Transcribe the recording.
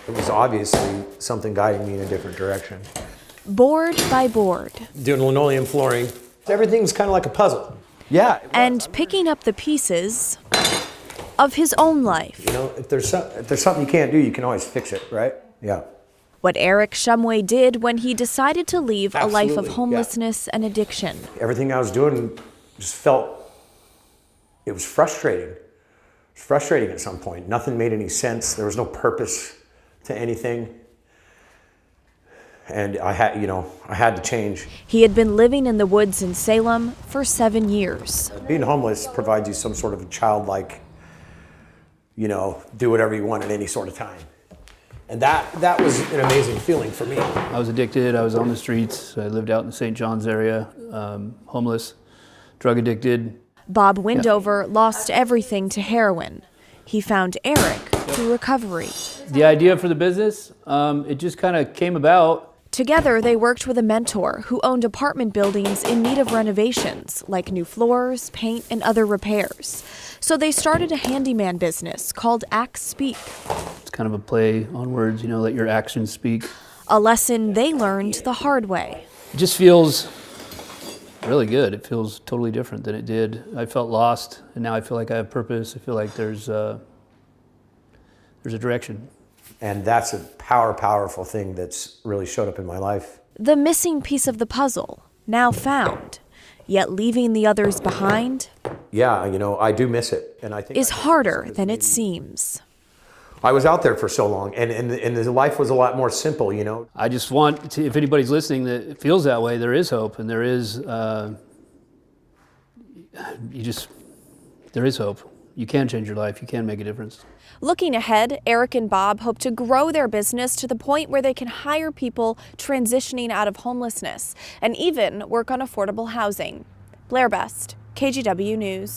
It was obviously something guiding me in a different direction. Board by board. Doing linoleum flooring. Everything's kind of like a puzzle. Yeah. And picking up the pieces of his own life. You know, if there's something you can't do, you can always fix it, right? Yeah. What Eric Shumway did when he decided to leave a life of Absolutely, homelessness and addiction. Everything I was doing just felt, it was frustrating. It was frustrating at some point. Nothing made any sense. There was no purpose to anything. And I had to change. He had been living in the woods in Salem for 7 years. Being homeless provides you some sort of childlike, do whatever you want at any sort of time. And that was an amazing feeling for me. I was addicted, I was on the streets, I lived out in the St. John's area, homeless, drug addicted. Bob Wendover lost everything to heroin. He found Eric through recovery. The idea for the business, it just kind of came about. Together, they worked with a mentor who owned apartment buildings in need of renovations, like new floors, paint, and other repairs. So they started a handyman business called Acts Speak. It's kind of a play on words, let your actions speak. A lesson they learned the hard way. It just feels really good. It feels totally different than it did. I felt lost, and now I feel like I have purpose. I feel like there's a direction. And that's a powerful thing that's really showed up in my life. The missing piece of the puzzle, now found, yet leaving the others behind. Yeah, I do miss it. And I think is harder than it seems. I was out there for so long, and the life was a lot more simple, I just want to, if anybody's listening that feels that way, there is hope, and there is hope. You can change your life. You can make a difference. Looking ahead, Eric and Bob hope to grow their business to the point where they can hire people transitioning out of homelessness and even work on affordable housing. Blair Best, KGW News.